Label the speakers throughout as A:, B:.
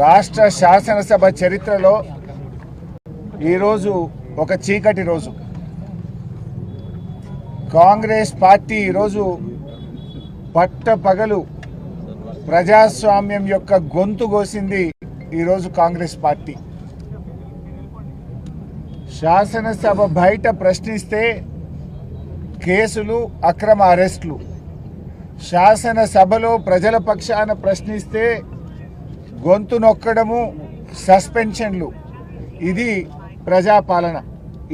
A: రాష్ట్ర శాసనసభ చరిత్రలో ఈరోజు ఒక చీకటి రోజు. కాంగ్రెస్ పార్టీ ఈరోజు పట్టపగలు ప్రజాస్వామ్యం యొక్క గొంతు కోసింది. ఈరోజు కాంగ్రెస్ పార్టీ శాసనసభ బయట ప్రశ్నిస్తే కేసులు, అక్రమ అరెస్టులు, శాసనసభలో ప్రజల పక్షాన ప్రశ్నిస్తే గొంతు నొక్కడము, సస్పెన్షన్లు. ఇది ప్రజాపాలన,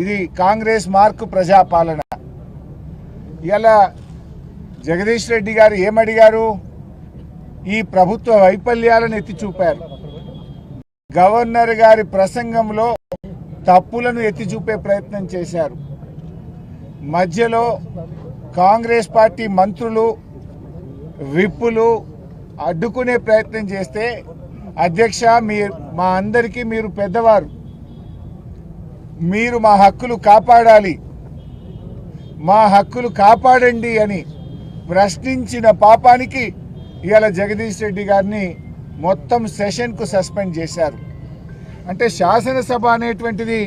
A: ఇది కాంగ్రెస్ మార్కు ప్రజాపాలన. ఇలా జగదీష్ రెడ్డి గారు ఏమడిగారు? ఈ ప్రభుత్వ వైఫల్యాలను ఎత్తి చూపారు. గవర్నర్ గారి ప్రసంగంలో తప్పులను ఎత్తి చూపే ప్రయత్నం చేశారు. మధ్యలో కాంగ్రెస్ పార్టీ మంత్రులు, విప్పులు అడ్డుకునే ప్రయత్నం చేస్తే, అధ్యక్ష మా అందరికీ మీరు పెద్దవారు, మీరు మా హక్కులు కాపాడాలి, మా హక్కులు కాపాడండి అని ప్రశ్నించిన పాపానికి ఇవాళ జగదీష్ రెడ్డి గారిని మొత్తం సెషన్కు సస్పెండ్ చేశారు. అంటే శాసనసభ అనేటువంటిది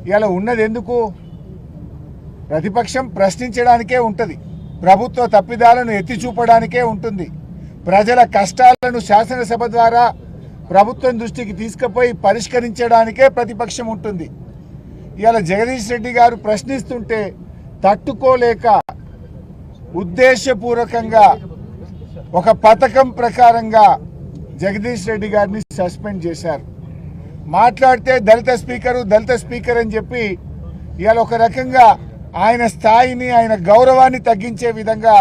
A: ఇవాళ ఉన్నది ఎందుకు? ప్రతిపక్షం ప్రశ్నించడానికే ఉంటుంది, ప్రభుత్వ తప్పిదాలను ఎత్తి చూపడానికే ఉంటుంది, ప్రజల కష్టాలను శాసనసభ ద్వారా ప్రభుత్వం దృష్టికి తీసుకుపోయి పరిష్కరించడానికే ప్రతిపక్షం ఉంటుంది. ఇవాళ జగదీష్ రెడ్డి గారు ప్రశ్నిస్తుంటే తట్టుకోలేక ఉద్దేశపూర్వకంగా ఒక పథకం ప్రకారంగా జగదీష్ రెడ్డి గారిని సస్పెండ్ చేశారు. మాట్లాడితే దళిత స్పీకర్ అని చెప్పి ఇవాళ ఒక రకంగా ఆయన స్థాయిని, ఆయన గౌరవాన్ని తగ్గించే విధంగా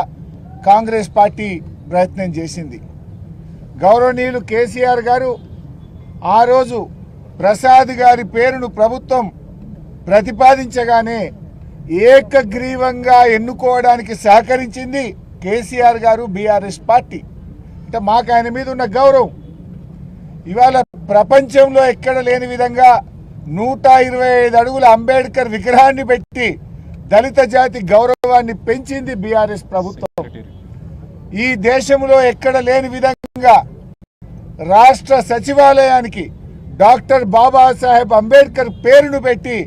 A: కాంగ్రెస్ పార్టీ ప్రయత్నం చేసింది. గౌరవనీయులు కేసీఆర్ గారు ఆ రోజు ప్రసాద్ గారి పేరును ప్రభుత్వం ప్రతిపాదించగానే ఏకగ్రీవంగా ఎన్నుకోవడానికి సహకరించింది కేసీఆర్ గారు, బీఆర్ఎస్ పార్టీ. అంటే మాకు ఆయన మీద ఉన్న గౌరవం ఇవాళ ప్రపంచంలో ఎక్కడ లేని విధంగా 125 అడుగుల అంబేద్కర్ విగ్రహాన్ని పెట్టి దళిత జాతి గౌరవాన్ని పెంచింది బీఆర్ఎస్ ప్రభుత్వం. ఈ దేశంలో ఎక్కడ లేని విధంగా రాష్ట్ర సచివాలయానికి డాక్టర్ బాబాసాహెబ్ అంబేద్కర్ పేరును పెట్టి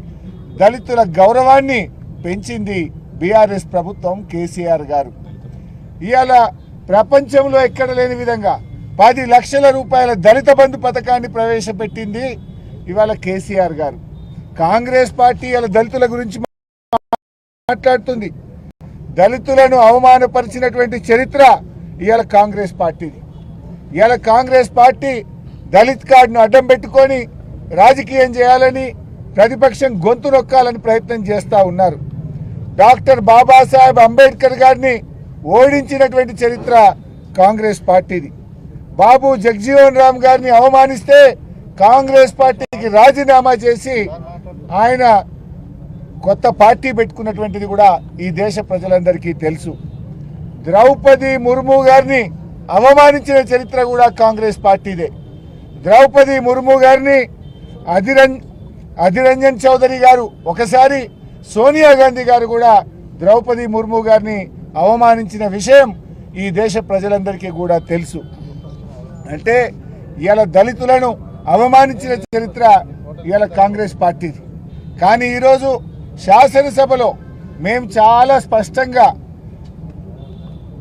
A: దళితుల గౌరవాన్ని పెంచింది బీఆర్ఎస్ ప్రభుత్వం, కేసీఆర్ గారు. ఇవాళ ప్రపంచంలో ఎక్కడ లేని విధంగా 10 లక్షల రూపాయల దళిత బంధు పథకాన్ని ప్రవేశపెట్టింది ఇవాళ కేసీఆర్ గారు. కాంగ్రెస్ పార్టీ ఇవాళ దళితుల గురించి మాట్లాడుతుంది. దళితులను అవమానపరిచినటువంటి చరిత్ర ఇవాళ కాంగ్రెస్ పార్టీది. ఇవాళ కాంగ్రెస్ పార్టీ దళిత్ కార్డును అడ్డం పెట్టుకొని రాజకీయం చేయాలని, ప్రతిపక్షం గొంతు నొక్కాలని ప్రయత్నం చేస్తూ ఉన్నారు. డాక్టర్ బాబాసాహెబ్ అంబేద్కర్ గారిని ఓడించినటువంటి చరిత్ర కాంగ్రెస్ పార్టీది. బాబు జగజీవన్ రామ్ గారిని అవమానిస్తే కాంగ్రెస్ పార్టీకి రాజీనామా చేసి ఆయన కొత్త పార్టీ పెట్టుకున్నటువంటిది కూడా ఈ దేశ ప్రజలందరికీ తెలుసు. ద్రౌపది ముర్ము గారిని అవమానించిన చరిత్ర కూడా కాంగ్రెస్ పార్టీదే. ద్రౌపది ముర్ము గారిని అధిరంజన్ చౌదరి గారు, ఒకసారి సోనియా గాంధీ గారు కూడా ద్రౌపది ముర్ము గారిని అవమానించిన విషయం ఈ దేశ ప్రజలందరికీ కూడా తెలుసు. అంటే ఇవాళ దళితులను అవమానించిన చరిత్ర ఇవాళ కాంగ్రెస్ పార్టీది. కానీ ఈరోజు శాసనసభలో మేము చాలా స్పష్టంగా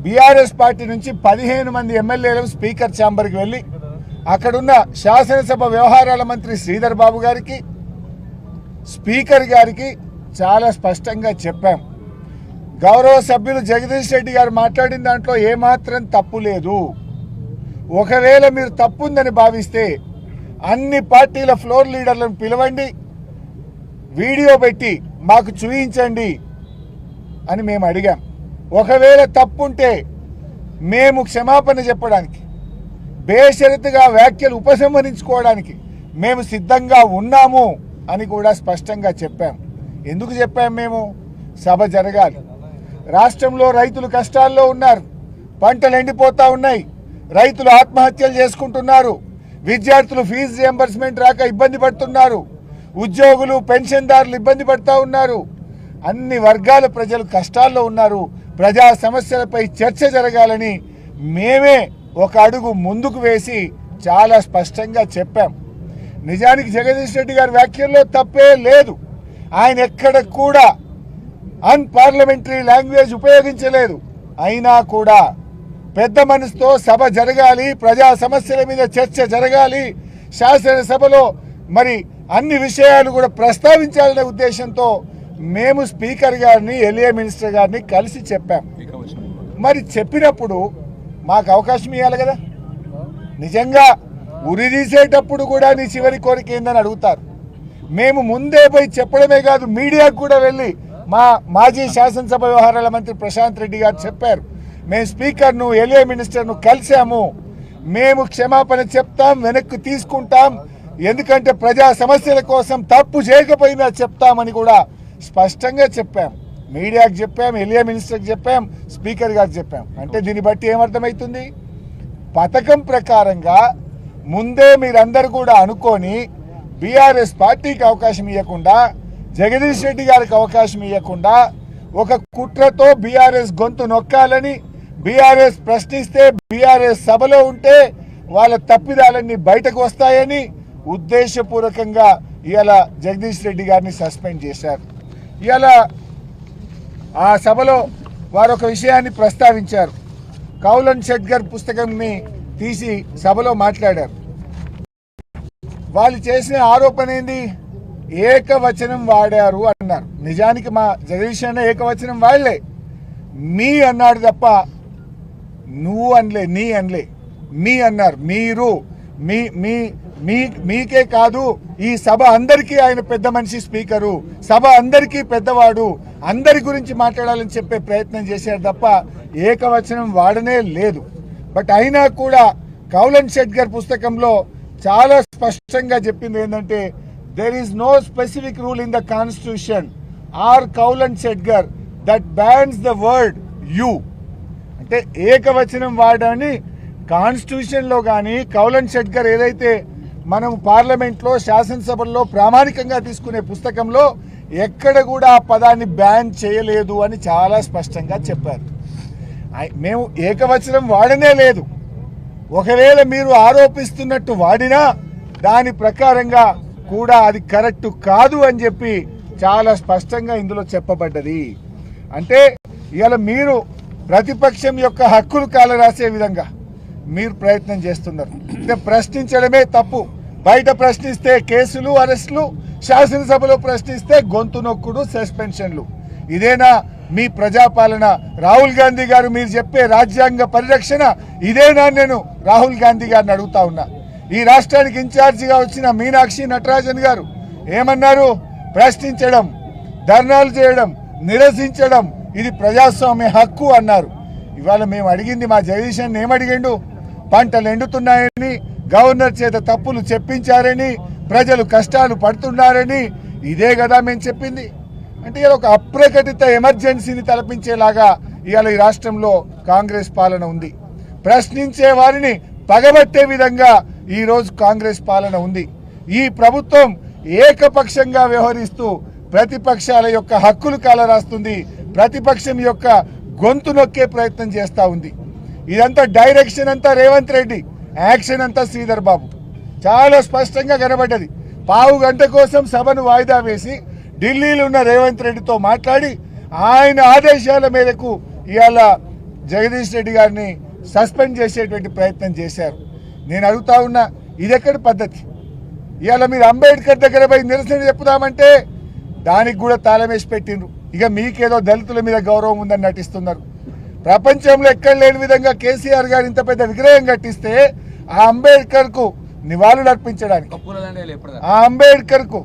A: బీఆర్ఎస్ పార్టీ నుంచి 15 మంది ఎమ్మెల్యేలు స్పీకర్ ఛాంబర్కి వెళ్ళి అక్కడున్న శాసనసభ వ్యవహారాల మంత్రి శ్రీధర్ బాబు గారికి, స్పీకర్ గారికి చాలా స్పష్టంగా చెప్పాం. గౌరవ సభ్యులు జగదీష్ రెడ్డి గారు మాట్లాడిన దాంట్లో ఏమాత్రం తప్పు లేదు. ఒకవేళ మీరు తప్పుందని భావిస్తే అన్ని పార్టీల ఫ్లోర్ లీడర్లను పిలవండి, వీడియో పెట్టి మాకు చూపించండి అని మేము అడిగాం. ఒకవేళ తప్పుంటే మేము క్షమాపణ చెప్పడానికి, బేషరతుగా వ్యాఖ్యలు ఉపసంహరించుకోవడానికి మేము సిద్ధంగా ఉన్నాము అని కూడా స్పష్టంగా చెప్పాం. ఎందుకు చెప్పాం? మేము సభ జరగాలి. రాష్ట్రంలో రైతులు కష్టాల్లో ఉన్నారు, పంటలు ఎండిపోతా ఉన్నాయి, రైతులు ఆత్మహత్యలు చేసుకుంటున్నారు, విద్యార్థులు ఫీజు రియంబర్స్మెంట్ రాక ఇబ్బంది పడుతున్నారు, ఉద్యోగులు పెన్షన్దారులు ఇబ్బంది పడుతూ ఉన్నారు, అన్ని వర్గాల ప్రజలు కష్టాల్లో ఉన్నారు. ప్రజా సమస్యలపై చర్చ జరగాలని మేమే ఒక అడుగు ముందుకు వేసి చాలా స్పష్టంగా చెప్పాం. నిజానికి జగదీష్ రెడ్డి గారి వ్యాఖ్యల్లో తప్పే లేదు. ఆయన ఎక్కడ కూడా అన్పార్లమెంటరీ లాంగ్వేజ్ ఉపయోగించలేదు. అయినా కూడా పెద్ద మనసుతో సభ జరగాలి, ప్రజా సమస్యల మీద చర్చ జరగాలి, శాసనసభలో మరి అన్ని విషయాలు కూడా ప్రస్తావించాలనే ఉద్దేశంతో మేము స్పీకర్ గారిని, ఎల్ఏ మినిస్టర్ గారిని కలిసి చెప్పాం. మరి చెప్పినప్పుడు మాకు అవకాశం ఇవ్వాలి కదా. నిజంగా ఉరి తీసేటప్పుడు కూడా నీ చివరి కోరిక ఏందని అడుగుతారు. మేము ముందే పోయి చెప్పడమే కాదు, మీడియాకు కూడా వెళ్ళి మా మాజీ శాసనసభ వ్యవహారాల మంత్రి ప్రశాంత్ రెడ్డి గారు చెప్పారు, మేము స్పీకర్ను, ఎల్ఏ మినిస్టర్ను కలిసాము, మేము క్షమాపణ చెప్తాం, వెనక్కి తీసుకుంటాం, ఎందుకంటే ప్రజా సమస్యల కోసం తప్పు చేయకపోయినా చెప్తామని కూడా స్పష్టంగా చెప్పాం. మీడియాకు చెప్పాం, ఎల్ఏ మినిస్టర్కి చెప్పాం, స్పీకర్ గారికి చెప్పాం. అంటే దీన్ని బట్టి ఏమర్థమవుతుంది? పథకం ప్రకారంగా ముందే మీరందరూ కూడా అనుకొని బీఆర్ఎస్ పార్టీకి అవకాశం ఇవ్వకుండా, జగదీష్ రెడ్డి గారికి అవకాశం ఇవ్వకుండా, ఒక కుట్రతో బీఆర్ఎస్ గొంతు నొక్కాలని, బీఆర్ఎస్ ప్రశ్నిస్తే బీఆర్ఎస్ సభలో ఉంటే వాళ్ళ తప్పిదాలన్నీ బయటకు వస్తాయని ఉద్దేశపూర్వకంగా ఇవాళ జగదీష్ రెడ్డి గారిని సస్పెండ్ చేశారు. ఇవాళ ఆ సభలో వారు ఒక విషయాన్ని ప్రస్తావించారు. కౌలన్ షెట్గర్ పుస్తకంని తీసి సభలో మాట్లాడారు. వాళ్ళు చేసిన ఆరోపణ ఏంది? ఏకవచనం వాడారు అన్నారు. నిజానికి మా జగదీష్ అన్న ఏకవచనం వాడలే, మీ అన్నాడు తప్ప నువ్వు అనలే, నీ అనలే, మీ అన్నారు. మీరు మీ మీ మీ మీకే కాదు, ఈ సభ అందరికీ ఆయన పెద్ద మనిషి, స్పీకరు, సభ అందరికీ పెద్దవాడు, అందరి గురించి మాట్లాడాలని చెప్పే ప్రయత్నం చేశారు తప్ప ఏకవచనం వాడనే లేదు. బట్ అయినా కూడా కౌలన్ షెట్గర్ పుస్తకంలో చాలా స్పష్టంగా చెప్పింది ఏంటంటే, there is no specific rule in the constitution or Kaulan Shedgar that bans the word you. అంటే ఏకవచనం వాడని కాన్స్టిట్యూషన్ లో కానీ, కౌలన్ షెట్గర్ ఏదైతే మనం పార్లమెంట్లో, శాసనసభల్లో ప్రామాణికంగా తీసుకునే పుస్తకంలో ఎక్కడ కూడా ఆ పదాన్ని బ్యాన్ చేయలేదు అని చాలా స్పష్టంగా చెప్పారు. మేము ఏకవచనం వాడనే లేదు. ఒకవేళ మీరు ఆరోపిస్తున్నట్టు వాడినా దాని ప్రకారంగా కూడా అది కరెక్ట్ కాదు అని చెప్పి చాలా స్పష్టంగా ఇందులో చెప్పబడ్డది. అంటే ఇవాళ మీరు ప్రతిపక్షం యొక్క హక్కులు కాలరాసే విధంగా మీరు ప్రయత్నం చేస్తున్నారు. ప్రశ్నించడమే తప్పు. బయట ప్రశ్నిస్తే కేసులు, అరెస్టులు, శాసనసభలో ప్రశ్నిస్తే గొంతు నొక్కుడు, సస్పెన్షన్లు. ఇదేనా మీ ప్రజాపాలన? రాహుల్ గాంధీ గారు మీరు చెప్పే రాజ్యాంగ పరిరక్షణ ఇదేనా? నేను రాహుల్ గాంధీ గారిని అడుగుతా ఉన్నా. ఈ రాష్ట్రానికి ఇన్ఛార్జిగా వచ్చిన మీనాక్షి నటరాజన్ గారు ఏమన్నారు? ప్రశ్నించడం, ధర్నాలు చేయడం, నిరసించడం ఇది ప్రజాస్వామ్య హక్కు అన్నారు. ఇవాళ మేము అడిగింది, మా జగదీష్ అన్న ఏమడిగిండు? పంటలు ఎండుతున్నాయని, గవర్నర్ చేత తప్పులు చెప్పించారని, ప్రజలు కష్టాలు పడుతున్నారని, ఇదే కదా మేము చెప్పింది. అంటే ఇలా ఒక అప్రకటిత ఎమర్జెన్సీని తలపించేలాగా ఇవాళ ఈ రాష్ట్రంలో కాంగ్రెస్ పాలన ఉంది. ప్రశ్నించే వారిని పగబట్టే విధంగా ఈరోజు కాంగ్రెస్ పాలన ఉంది. ఈ ప్రభుత్వం ఏకపక్షంగా వ్యవహరిస్తూ ప్రతిపక్షాల యొక్క హక్కులు కాలరాస్తుంది, ప్రతిపక్షం యొక్క గొంతు నొక్కే ప్రయత్నం చేస్తూ ఉంది. ఇదంతా డైరెక్షన్ అంతా రేవంత్ రెడ్డి, యాక్షన్ అంతా శ్రీధర్ బాబు. చాలా స్పష్టంగా కనబడ్డది. పావు గంట కోసం సభను వాయిదా వేసి ఢిల్లీలో ఉన్న రేవంత్ రెడ్డితో మాట్లాడి ఆయన ఆదేశాల మేరకు ఇవాళ జగదీష్ రెడ్డి గారిని సస్పెండ్ చేసేటువంటి ప్రయత్నం చేశారు. నేను అడుగుతా ఉన్నా, ఇదెక్కడి పద్ధతి? ఇవాళ మీరు అంబేద్కర్ దగ్గర పోయి నిరసన చెప్పుదామంటే దానికి కూడా తాళం వేసి పెట్టిండ్రు. ఇక మీకేదో దళితుల మీద గౌరవం ఉందని నటిస్తున్నారు. ప్రపంచంలో ఎక్కడ లేని విధంగా కేసీఆర్ గారు ఇంత పెద్ద విగ్రహం కట్టిస్తే ఆ అంబేద్కర్ కు నివాళులు అర్పించడానికి, ఆ అంబేద్కర్ కు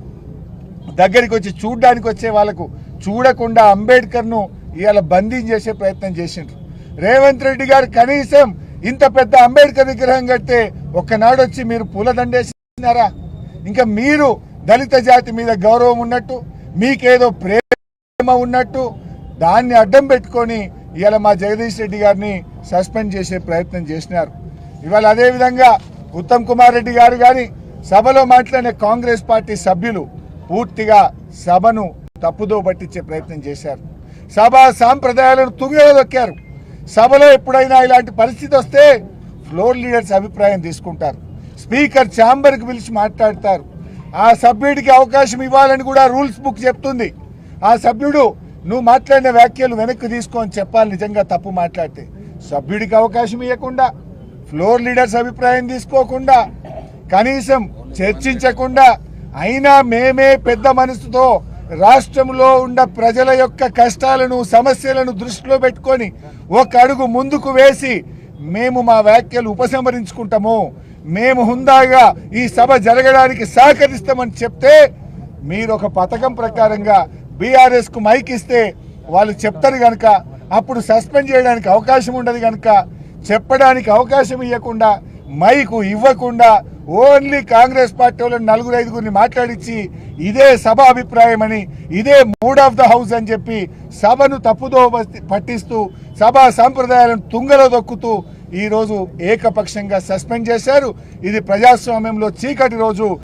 A: దగ్గరికి వచ్చి చూడడానికి వచ్చే వాళ్ళకు చూడకుండా అంబేద్కర్ ను ఇవాళ బందీ చేసే ప్రయత్నం చేసిండ్రు. రేవంత్ రెడ్డి గారు కనీసం ఇంత పెద్ద అంబేద్కర్ విగ్రహం కడితే ఒక్కనాడు వచ్చి మీరు పూలదండేసినారా? ఇంకా మీరు దళిత జాతి మీద గౌరవం ఉన్నట్టు, మీకేదో ప్రేమ ఉన్నట్టు దాన్ని అడ్డం పెట్టుకొని ఇవాళ మా జగదీష్ రెడ్డి గారిని సస్పెండ్ చేసే ప్రయత్నం చేసినారు. ఇవాళ అదేవిధంగా ఉత్తమ్ కుమార్ రెడ్డి గారు కానీ సభలో మాట్లాడిన కాంగ్రెస్ పార్టీ సభ్యులు పూర్తిగా సభను తప్పుదో పట్టించే ప్రయత్నం చేశారు. సభా సాంప్రదాయాలను తుంగలో దొక్కారు. సభలో ఎప్పుడైనా ఇలాంటి పరిస్థితి వస్తే ఫ్లోర్ లీడర్స్ అభిప్రాయం తీసుకుంటారు, స్పీకర్ ఛాంబర్కి పిలిచి మాట్లాడతారు. ఆ సభ్యుడికి అవకాశం ఇవ్వాలని కూడా రూల్స్ బుక్ చెప్తుంది. ఆ సభ్యుడు నువ్వు మాట్లాడిన వ్యాఖ్యలు వెనక్కి తీసుకొని చెప్పాలి. నిజంగా తప్పు మాట్లాడితే సభ్యుడికి అవకాశం ఇవ్వకుండా, ఫ్లోర్ లీడర్స్ అభిప్రాయం తీసుకోకుండా, కనీసం చర్చించకుండా, అయినా మేమే పెద్ద మనసుతో రాష్ట్రంలో ఉన్న ప్రజల యొక్క కష్టాలను సమస్యలను దృష్టిలో పెట్టుకొని ఒక అడుగు ముందుకు వేసి మేము మా వ్యాఖ్యలు ఉపసంహరించుకుంటాము, మేము హుందాగా ఈ సభ జరగడానికి సహకరిస్తామని చెప్తే మీరు ఒక పథకం ప్రకారంగా బీఆర్ఎస్కు మైక్ ఇస్తే వాళ్ళు చెప్తారు కనుక అప్పుడు సస్పెండ్ చేయడానికి అవకాశం ఉండదు కనుక చెప్పడానికి అవకాశం ఇవ్వకుండా, మైకు ఇవ్వకుండా ఓన్లీ కాంగ్రెస్ పార్టీ వాళ్ళని 4-5 మాట్లాడించి ఇదే సభ అభిప్రాయం అని, ఇదే మూడ్ ఆఫ్ ద హౌస్ అని చెప్పి సభను తప్పుదో పట్టిస్తూ సభా సాంప్రదాయాలను తుంగలో దొక్కుతూ ఈరోజు ఏకపక్షంగా సస్పెండ్ చేశారు. ఇది ప్రజాస్వామ్యంలో చీకటి రోజు.